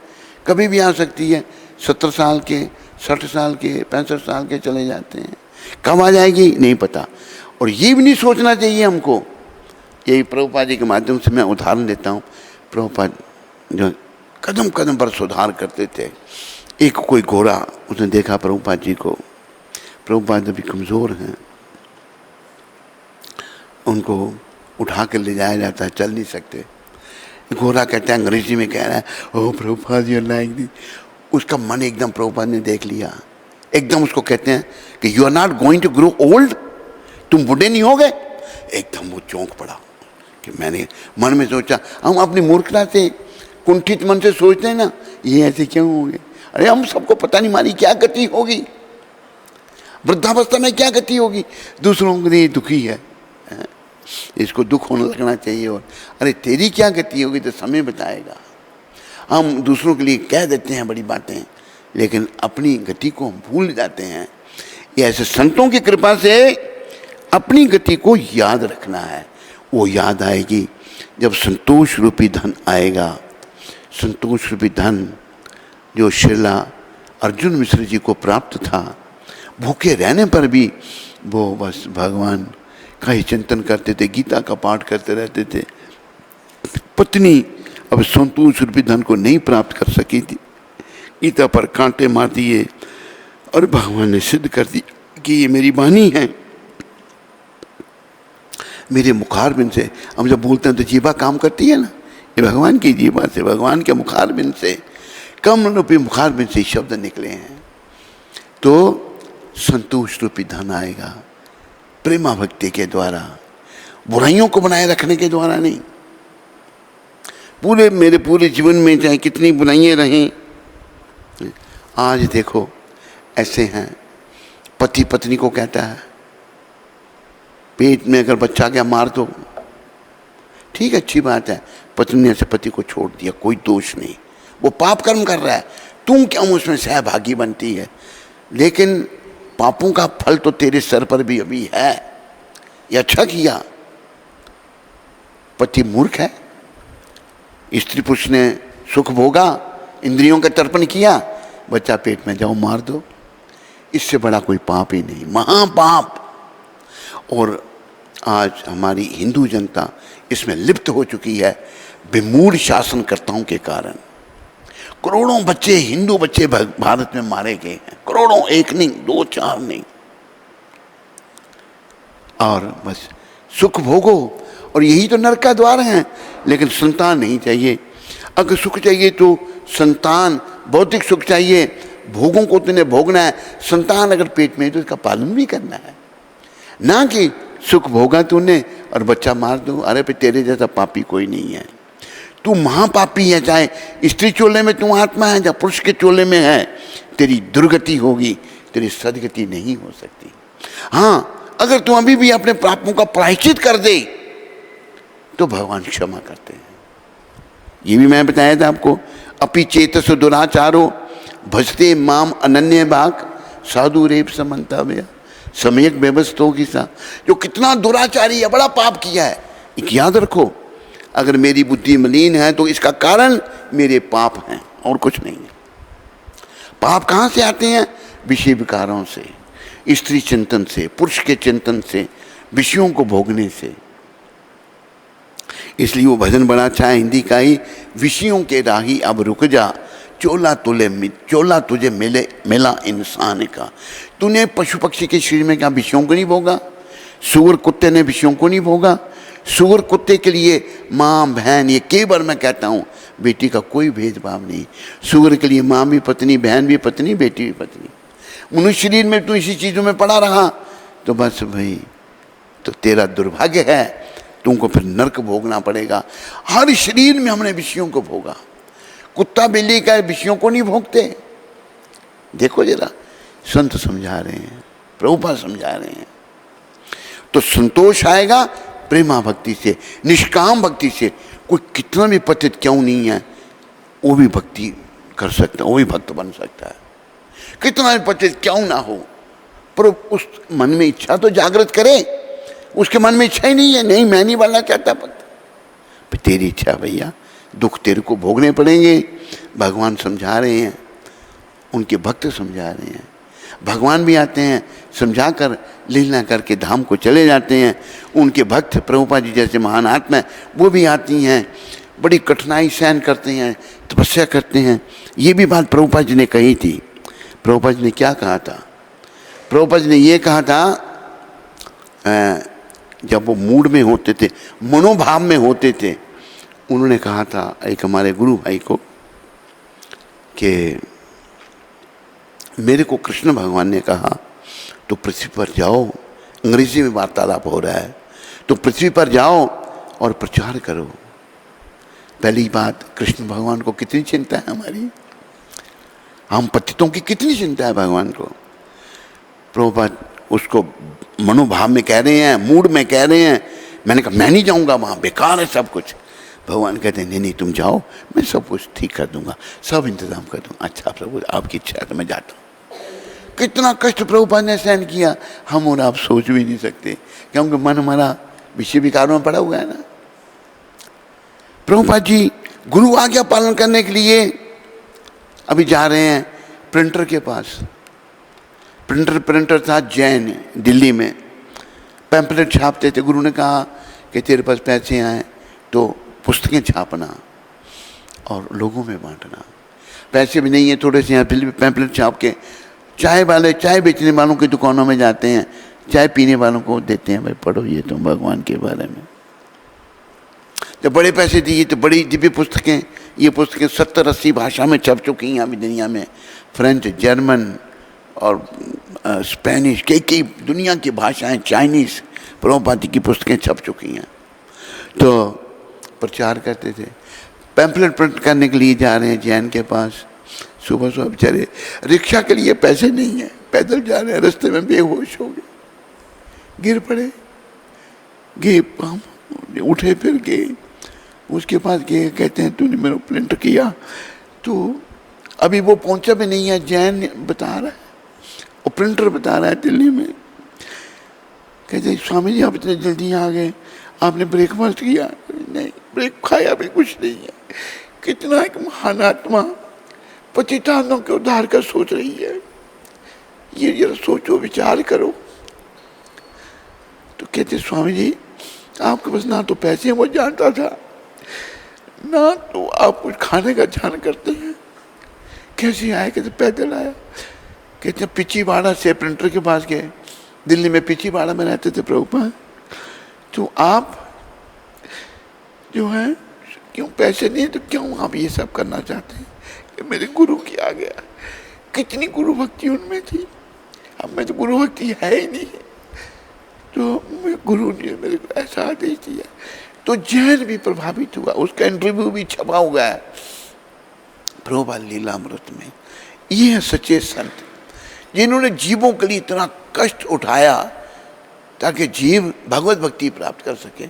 कभी भी आ सकती है। 70 साल के, 60 साल के, 65 साल के चले जाते हैं, कब आ जाएगी नहीं पता। और ये भी नहीं सोचना चाहिए हमको। यही प्रभुपाद जी के माध्यम से मैं उदाहरण देता हूँ। प्रभुपाद जो कदम कदम पर सुधार करते थे, एक कोई घोड़ा, उसने देखा प्रभुपाद जी को, प्रभुपाद अभी कमज़ोर हैं, उनको उठा कर ले जाया जाता है, चल नहीं सकते। घोड़ा कहता है, अंग्रेजी में कह रहा है, ओह प्रभुपाद यू लाइक दिस। उसका मन एकदम प्रभुपाद ने देख लिया, एकदम उसको कहते हैं कि you are not going to grow old, तुम बूढ़े नहीं हो गए। एकदम वो चौंक पड़ा कि मैंने मन में सोचा, हम अपनी मूर्खता से, कुंठित मन से सोचते हैं ना, ये ऐसे क्यों होंगे। अरे हम सबको पता नहीं हमारी क्या गति होगी, वृद्धावस्था में क्या गति होगी, दूसरों के लिए दुखी है, इसको दुख होने लगना चाहिए। और अरे तेरी क्या गति होगी तो समय बताएगा। हम दूसरों के लिए कह देते हैं बड़ी बातें, लेकिन अपनी गति को हम भूल जाते हैं। ये ऐसे संतों की कृपा से अपनी गति को याद रखना है। वो याद आएगी जब संतोष रूपी धन आएगा। संतोष रूपी धन जो श्रीला अर्जुन मिश्र जी को प्राप्त था, भूखे रहने पर भी वो बस भगवान का ही चिंतन करते थे, गीता का पाठ करते रहते थे। पत्नी अब संतोष रूपी धन को नहीं प्राप्त कर सकी थी, गीता पर कांटे मार दिए और भगवान ने सिद्ध कर दिया कि ये मेरी वाणी है, मेरे मुखारबिंद से। हम जब बोलते हैं तो जीवा काम करती है ना, ये भगवान की जीवा से, भगवान के मुखारबिंद से, कम रूपी मुखारबिंद से शब्द निकले हैं। तो संतोष रूपी धन आएगा प्रेमा भक्ति के द्वारा, बुराइयों को बनाए रखने के द्वारा नहीं। मेरे पूरे जीवन में चाहे कितनी बुराइयां रहें, आज देखो ऐसे हैं, पति पत्नी को कहता है पेट में अगर बच्चा गया मार दो, ठीक है अच्छी बात है, पत्नी ने ऐसे पति को छोड़ दिया, कोई दोष नहीं, वो पाप कर्म कर रहा है, तुम क्यों उसमें सहभागी बनती है। लेकिन पापों का फल तो तेरे सर पर भी अभी है, ये अच्छा किया। पति मूर्ख है, स्त्री पुरुष ने सुख भोगा, इंद्रियों का तर्पण किया, बच्चा पेट में जाओ मार दो, इससे बड़ा कोई पाप ही नहीं, महापाप। और आज हमारी हिंदू जनता इसमें लिप्त हो चुकी है विमूढ़ शासनकर्ताओं के कारण। करोड़ों बच्चे, हिंदू बच्चे भारत में मारे गए हैं, करोड़ों, एक नहीं, दो चार नहीं। और बस सुख भोगो, और यही तो नरक का द्वार है। लेकिन संतान नहीं चाहिए। अगर सुख चाहिए तो संतान, भौतिक सुख चाहिए, भोगों को तुमने भोगना है, संतान अगर पेट में है तो इसका पालन भी करना है, ना कि सुख भोगा तूने और बच्चा मार दो। अरे पे तेरे जैसा पापी कोई नहीं है, तू महापापी है। चाहे स्त्री चोले में तू आत्मा है, चाहे पुरुष के चोले में है, तेरी दुर्गति होगी, तेरी सदगति नहीं हो सकती। हाँ, अगर तू अभी भी अपने पापों का प्रायश्चित कर दे तो भगवान क्षमा करते हैं। ये भी मैं बताया था आपको, अपि चेतस दुराचारो भजते माम अनन्य भाग साधु रेप समन्तव्य सम्यक व्यवस्थो की सा। जो कितना दुराचारी है, बड़ा पाप किया है, एक याद रखो, अगर मेरी बुद्धि मलिन है तो इसका कारण मेरे पाप हैं और कुछ नहीं है। पाप कहाँ से आते हैं? विषय विकारों से, स्त्री चिंतन से, पुरुष के चिंतन से, विषयों को भोगने से। इसलिए वो भजन बड़ा अच्छा है हिंदी का ही, विषयों के राही अब रुक जा, चोला तुझे मिला इंसान का। तूने पशु पक्षी के शरीर में क्या विषयों को नहीं भोगा? सुअर कुत्ते ने विषयों को नहीं भोगा? सुअर कुत्ते के लिए माँ बहन, ये कई बार मैं कहता हूँ, बेटी का कोई भेदभाव नहीं। सुअर के लिए माँ भी पत्नी, बहन भी पत्नी, बेटी भी पत्नी। मनुष्य शरीर में तू इसी चीज़ों में पड़ा रहा तो बस भाई, तो तेरा दुर्भाग्य है, तुमको फिर नरक भोगना पड़ेगा। हर शरीर में हमने विषयों को भोगा। कुत्ता बिल्ली का विषयों को नहीं भोगते। देखो जरा, संत समझा रहे हैं, प्रभुपाद समझा रहे हैं। तो संतोष आएगा प्रेमा भक्ति से, निष्काम भक्ति से। कोई कितना भी पतित क्यों नहीं है, वो भी भक्ति कर सकता है, वो भी भक्त बन सकता है। कितना भी पतित क्यों ना हो, पर उस मन में इच्छा तो जागृत करे। उसके मन में इच्छा ही नहीं है, नहीं मैं नहीं बनना चाहता भक्त। तेरी इच्छा भैया, दुख तेरे को भोगने पड़ेंगे। भगवान समझा रहे हैं, उनके भक्त समझा रहे हैं। भगवान भी आते हैं, समझा कर लीला करके धाम को चले जाते हैं। उनके भक्त प्रभुपाद जी जैसे महान आत्मा वो भी आती हैं, बड़ी कठिनाई सहन करते हैं, तपस्या करते हैं। ये भी बात प्रभुपाद जी ने कही थी। प्रभुपाद जी ने क्या कहा था? प्रभुपाद जी ने ये कहा था, जब वो मूड में होते थे, मनोभाव में होते थे, उन्होंने कहा था एक हमारे गुरु भाई को कि मेरे को कृष्ण भगवान ने कहा तो पृथ्वी पर जाओ, अंग्रेजी में वार्तालाप हो रहा है, तो पृथ्वी पर जाओ और प्रचार करो। पहली बात, कृष्ण भगवान को कितनी चिंता है हमारी, हम पतितों की कितनी चिंता है भगवान को। प्रभुपाद उसको मनोभाव में कह रहे हैं, मूड में कह रहे हैं। मैंने कहा मैं नहीं जाऊंगा वहाँ, बेकार है सब कुछ। भगवान कहते हैं नहीं नहीं तुम जाओ, मैं सब कुछ ठीक कर दूंगा, सब इंतजाम कर दूंगा। अच्छा प्रभु आपकी इच्छा है तो मैं जाता हूँ। कितना कष्ट प्रभुपाद ने सहन किया, हम और आप सोच भी नहीं सकते, क्योंकि मन हमारा विषय विकारों में पड़ा हुआ है ना। प्रभुपाद जी गुरु आज्ञा पालन करने के लिए अभी जा रहे हैं प्रिंटर के पास। प्रिंटर था जैन, दिल्ली में पैम्पलेट छापते थे। गुरु ने कहा कि तेरे पास पैसे आए तो पुस्तकें छापना और लोगों में बांटना। पैसे भी नहीं है थोड़े से, यहाँ फिर भी पैम्पलेट छाप के चाय बेचने वालों की दुकानों में जाते हैं, चाय पीने वालों को देते हैं, भाई पढ़ो ये तुम भगवान के बारे में। जब बड़े पैसे दिए तो बड़ी दिव्य पुस्तकें, ये पुस्तकें 70-80 भाषा में छप चुकी हैं अभी दुनिया में। फ्रेंच, जर्मन और स्पेनिश, कई दुनिया की भाषाएं, चाइनीज़, प्रभुपाद की पुस्तकें छप चुकी हैं। तो प्रचार करते थे। पैम्पलेट प्रिंट करने के लिए जा रहे हैं जैन के पास। सुबह सुबह बेचारे, रिक्शा के लिए पैसे नहीं है, पैदल जा रहे हैं, रास्ते में बेहोश हो गए, गिर पड़े, उठे फिर गए, उसके पास गए, कहते हैं तूने मेरा प्रिंट किया? तो अभी वो पहुंचा भी नहीं है, जैन बता रहा है, और प्रिंटर बता रहा है दिल्ली में। कहते स्वामी जी आप इतने जल्दी आ गए, आपने ब्रेकफास्ट किया? नहीं, ब्रेक खाया भी कुछ नहीं है। कितना एक महान आत्मा पतितानों के उद्धार का सोच रही है, ये जरा सोचो विचार करो। तो कहते स्वामी जी आपके पास ना तो पैसे वो जानता था, ना तो आप कुछ खाने का ध्यान करते हैं। कैसे आए? कहते पैदल आया। कहते पिछीवाड़ा से प्रिंटर के पास गए, दिल्ली में पिछीवाड़ा में रहते थे प्रभुपाद। तो आप जो है क्यों पैसे नहीं तो क्यों आप ये सब करना चाहते हैं? मेरे गुरु की आ गया, कितनी गुरु भक्ति उनमें थी। अब मैं तो गुरु भक्ति है ही नहीं, तो गुरु ने मेरे को ऐसा आदेश दिया। तो जैन भी प्रभावित हुआ, उसका इंटरव्यू भी छपा हुआ है प्रभुपाद लीलामृत में। ये है सच्चे संत जिन्होंने जीवों के लिए इतना कष्ट उठाया ताकि जीव भगवत भक्ति प्राप्त कर सके।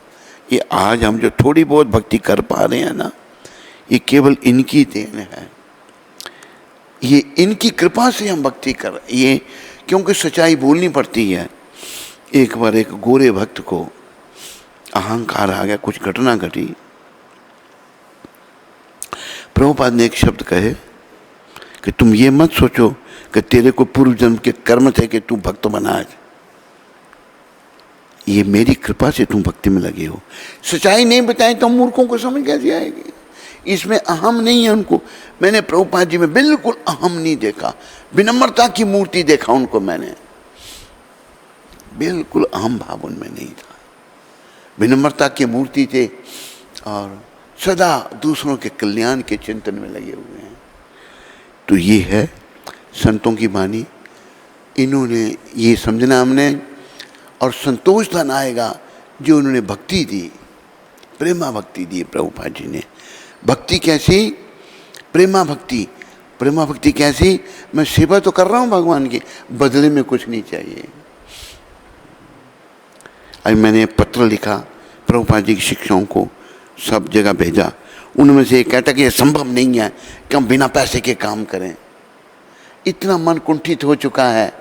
ये आज हम जो थोड़ी बहुत भक्ति कर पा रहे हैं ना, ये केवल इनकी देन है, ये इनकी कृपा से हम भक्ति कर रहे हैं। ये क्योंकि सच्चाई बोलनी पड़ती है। एक बार एक गोरे भक्त को अहंकार आ गया, कुछ घटना घटी। प्रभुपाद ने एक शब्द कहे कि तुम ये मत सोचो कि तेरे को पूर्व जन्म के कर्म थे कि तू भक्त बना आज, ये मेरी कृपा से तुम भक्ति में लगे हो। सच्चाई नहीं बताई तो मूर्खों को समझ कैसे आएगी? इसमें अहम नहीं है उनको। मैंने प्रभुपाद जी में बिल्कुल अहम नहीं देखा, विनम्रता की मूर्ति देखा उनको मैंने, बिल्कुल अहम भाव उनमें नहीं था। विनम्रता की मूर्ति थे और सदा दूसरों के कल्याण के चिंतन में लगे हुए हैं। तो ये है संतों की वाणी। इन्होंने ये समझना हमने, और संतोष धन आएगा जो उन्होंने भक्ति दी, प्रेमा भक्ति दी प्रभुपाद जी ने। भक्ति कैसी? प्रेमा भक्ति। प्रेमा भक्ति कैसी? मैं सेवा तो कर रहा हूँ भगवान की, बदले में कुछ नहीं चाहिए। अभी मैंने पत्र लिखा प्रभुपाद जी की शिक्षाओं को सब जगह भेजा। उनमें से एक कहता कि यह संभव नहीं है कि हम बिना पैसे के काम करें। इतना मन कुंठित हो चुका है।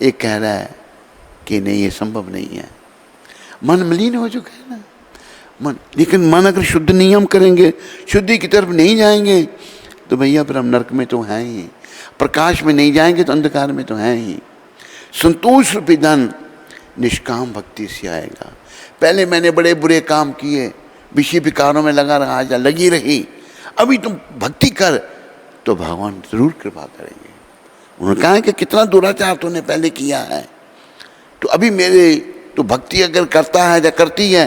एक कह रहा है कि नहीं, ये संभव नहीं है। मन मलिन हो चुका है ना मन। लेकिन मन अगर शुद्ध नहीं हम करेंगे, शुद्धि की तरफ नहीं जाएंगे, तो भैया फिर हम नरक में तो हैं ही। प्रकाश में नहीं जाएंगे तो अंधकार में तो हैं ही। संतोष रूपी धन निष्काम भक्ति से आएगा। पहले मैंने बड़े बुरे काम किए, विषय विकारों में लगा रहा या लगी रही, अभी तुम भक्ति कर तो भगवान जरूर कृपा करेंगे। उन्होंने कहा है कि कितना दुराचार तूने पहले किया है, तो अभी मेरे तो भक्ति अगर करता है या करती है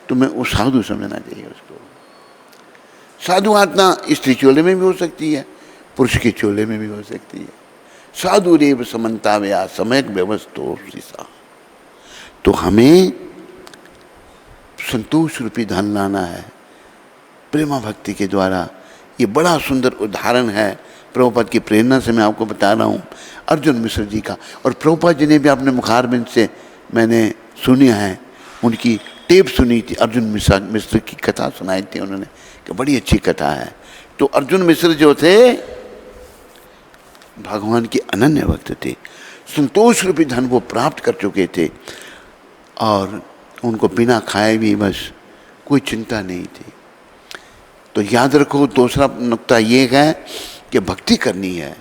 तो मैं वो साधु समझना चाहिए उसको। साधु आत्मा स्त्री चोले में भी हो सकती है, पुरुष के चोले में भी हो सकती है। साधु रेव समन्ता व्या समयक व्यवस्थो शीशा। तो हमें संतोष रूपी धन लाना है प्रेमा भक्ति के द्वारा। ये बड़ा सुंदर उदाहरण है प्रभुपाद की प्रेरणा से मैं आपको बता रहा हूँ, अर्जुन मिश्र जी का। और प्रभुपाद जी ने भी अपने मुखारबिंद से मैंने सुनी है, उनकी टेप सुनी थी। अर्जुन मिश्र की कथा सुनाई थी उन्होंने कि बड़ी अच्छी कथा है। तो अर्जुन मिश्र जो थे भगवान के अनन्य भक्त थे, संतोष रूपी धन वो प्राप्त कर चुके थे और उनको बिना खाए भी बस कोई चिंता नहीं थी। तो याद रखो, दूसरा नुक्ता ये है कि भक्ति करनी है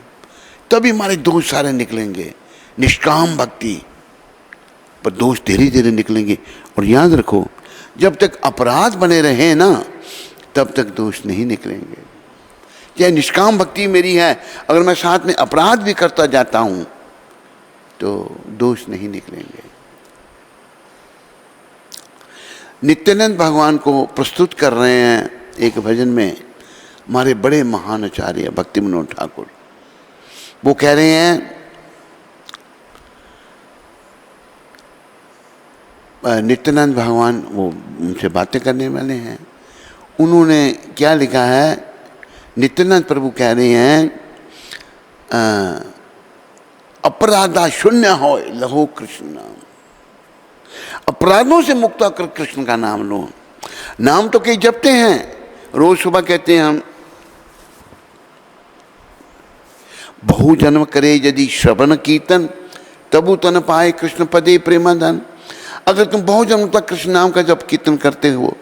तभी हमारे दोष सारे निकलेंगे। निष्काम भक्ति पर दोष धीरे धीरे निकलेंगे। और याद रखो, जब तक अपराध बने रहे ना तब तक दोष नहीं निकलेंगे। चाहे निष्काम भक्ति मेरी है, अगर मैं साथ में अपराध भी करता जाता हूं तो दोष नहीं निकलेंगे। नित्यानंद भगवान को प्रस्तुत कर रहे हैं एक भजन में हमारे बड़े महान आचार्य भक्ति मनोहर ठाकुर। वो कह रहे हैं, नित्यानंद भगवान वो उनसे बातें करने वाले हैं। उन्होंने क्या लिखा है? नित्यानंद प्रभु कह रहे हैं, अपराधा शून्य हो लहो कृष्ण नाम। अपराधों से मुक्त होकर कृष्ण का नाम लो। नाम तो कई जपते हैं, रोज सुबह कहते हैं हम, बहु जन्म करे यदि श्रवण कीर्तन तबु तन पाए कृष्ण पदे प्रेमाधन। अगर तुम बहु जन्म तक कृष्ण नाम का जप कीर्तन करते हो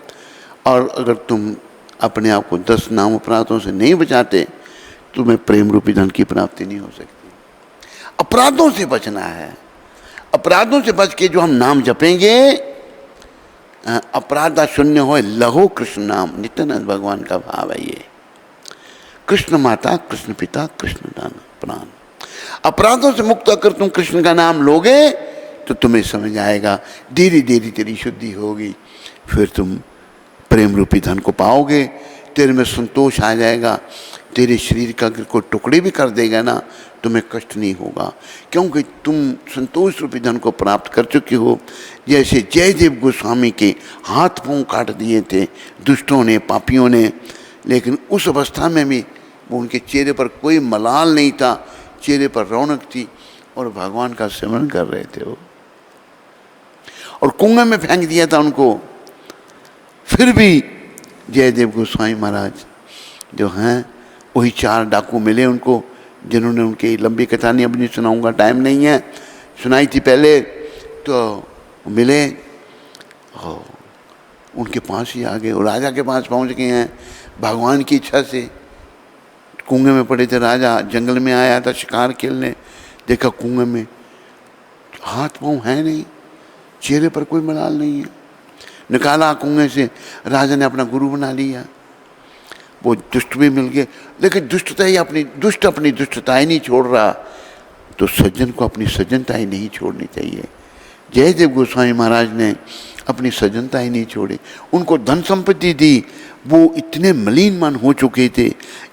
और अगर तुम अपने आप को 10 नाम अपराधों से नहीं बचाते, तुम्हें प्रेम रूपी धन की प्राप्ति नहीं हो सकती। अपराधों से बचना है। अपराधों से बच के जो हम नाम जपेंगे, अपराधा शून्य हो लहो कृष्ण नाम। नित्यानंद भगवान का भाव है ये। कृष्ण माता, कृष्ण पिता, कृष्ण दान प्राण। अपराधों से मुक्त होकर तुम कृष्ण का नाम लोगे तो तुम्हें समझ आएगा, धीरे धीरे तेरी शुद्धि होगी, फिर तुम प्रेम रूपी धन को पाओगे। तेरे में संतोष आ जाएगा। तेरे शरीर का अगर कोई टुकड़े भी कर देगा ना, तुम्हें कष्ट नहीं होगा, क्योंकि तुम संतोष रूपी धन को प्राप्त कर चुके हो। जैसे जयदेव गोस्वामी के हाथ पांव काट दिए थे दुष्टों ने, पापियों ने, लेकिन उस अवस्था में भी उनके चेहरे पर कोई मलाल नहीं था, चेहरे पर रौनक थी और भगवान का सिमरन कर रहे थे वो। और कुएं में फेंक दिया था उनको, फिर भी जयदेव गोस्वामी महाराज जो हैं वही 4 डाकू मिले उनको, जिन्होंने उनकी लंबी कथा नहीं, अब नहीं सुनाऊंगा, टाइम नहीं है, सुनाई थी पहले। तो मिले और उनके पास ही आ गए और राजा के पास पहुंच गए हैं। भगवान की इच्छा से कुएं में पड़े थे राजा, जंगल में आया था शिकार खेलने, देखा कुएं में हाथ पांव है नहीं, चेहरे पर कोई मलाल नहीं है। निकाला कुएं से, राजा ने अपना गुरु बना लिया। वो दुष्ट भी मिल गए, लेकिन दुष्टता ही अपनी दुष्टता ही नहीं छोड़ रहा, तो सज्जन को अपनी सज्जनता ही नहीं छोड़नी चाहिए। जयदेव गोस्वामी महाराज ने अपनी सज्जनता ही नहीं छोड़ी। उनको धन संपत्ति दी, वो इतने मलिन मन हो चुके थे।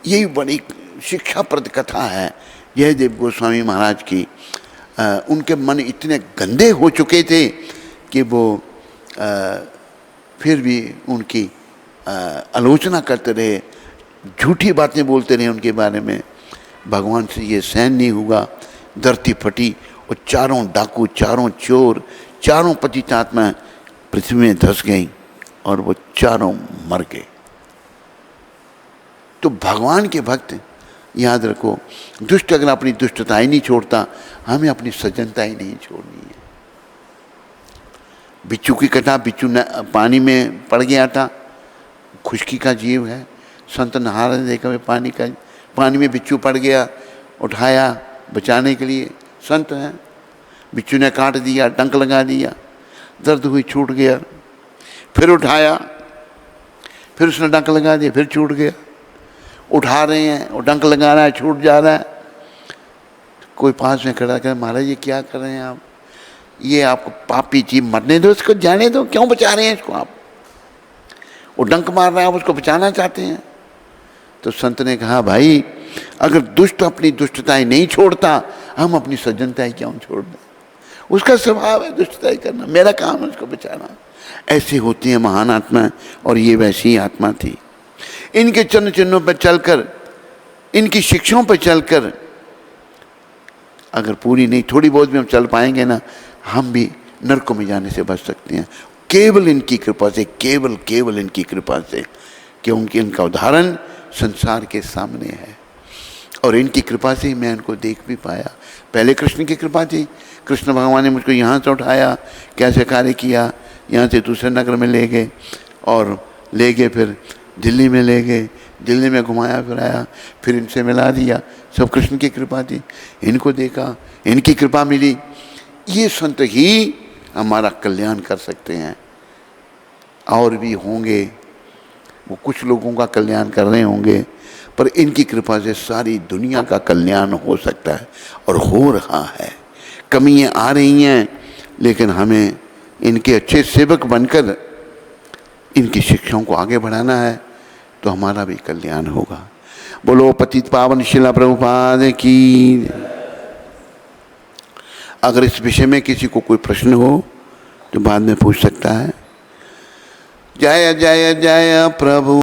यही बड़ी शिक्षाप्रद कथा है जयदेव गोस्वामी महाराज की। उनके मन इतने गंदे हो चुके थे कि वो फिर भी उनकी आलोचना करते रहे, झूठी बातें बोलते रहे उनके बारे में। भगवान से ये सहन नहीं हुआ, धरती फटी और चारों डाकू, चारों चोर, चारों पतितात्मा पृथ्वी में धंस गई और वो चारों मर गए। तो भगवान के भक्त याद रखो, दुष्ट अगर अपनी दुष्टता ही नहीं छोड़ता, हमें अपनी सज्जनता ही नहीं छोड़नी है। बिच्छू की कथा, बिच्छू पानी में पड़ गया था, खुशकी का जीव है। संत नहा रहे देखा पानी में बिच्छू पड़ गया, उठाया बचाने के लिए, संत हैं। बिच्छू ने काट दिया, डंक लगा दिया, दर्द हुई, छूट गया। फिर उठाया, फिर उसने डंक लगा दिया, फिर छूट गया। उठा रहे हैं और डंक लगा रहा है, छूट जा रहा है। कोई पास में खड़ा कर, महाराज ये क्या कर रहे हैं आप, ये आपको पापी जीव मरने दो, इसको जाने दो, क्यों बचा रहे हैं इसको आप? वो डंक मार रहा है, आप उसको बचाना चाहते हैं। तो संत ने कहा, भाई अगर दुष्ट अपनी दुष्टताएं नहीं छोड़ता, हम अपनी सज्जनताएं क्यों छोड़ दें? उसका स्वभाव है दुष्टताएं करना, मेरा काम है उसको बचाना। ऐसे होती है महान आत्मा, और ये वैसी ही आत्मा थी। इनके चरण चिन्हों पर चलकर, इनकी शिक्षाओं पर चलकर अगर पूरी नहीं, थोड़ी बहुत भी हम चल पाएंगे ना, हम भी नरकों में जाने से बच सकते हैं, केवल इनकी कृपा से, केवल इनकी कृपा से। क्योंकि इनका उदाहरण संसार के सामने है, और इनकी कृपा से ही मैं इनको देख भी पाया। पहले कृष्ण की कृपा थी, कृष्ण भगवान ने मुझको यहाँ से उठाया, कैसे कार्य किया, यहाँ से दूसरे नगर में ले गए, और ले गए फिर दिल्ली में ले गए, दिल्ली में घुमाया फिराया, फिर इनसे मिला दिया। सब कृष्ण की कृपा थी। इनको देखा, इनकी कृपा मिली। ये संत ही हमारा कल्याण कर सकते हैं। और भी होंगे, वो कुछ लोगों का कल्याण कर रहे होंगे, पर इनकी कृपा से सारी दुनिया का कल्याण हो सकता है, और हो रहा है। कमियां आ रही हैं, लेकिन हमें इनके अच्छे सेवक बनकर इनकी शिक्षाओं को आगे बढ़ाना है, तो हमारा भी कल्याण होगा। बोलो पतित पावन शिला प्रभुपाद की। अगर इस विषय में किसी को कोई प्रश्न हो तो बाद में पूछ सकता है। जय जय जय प्रभु।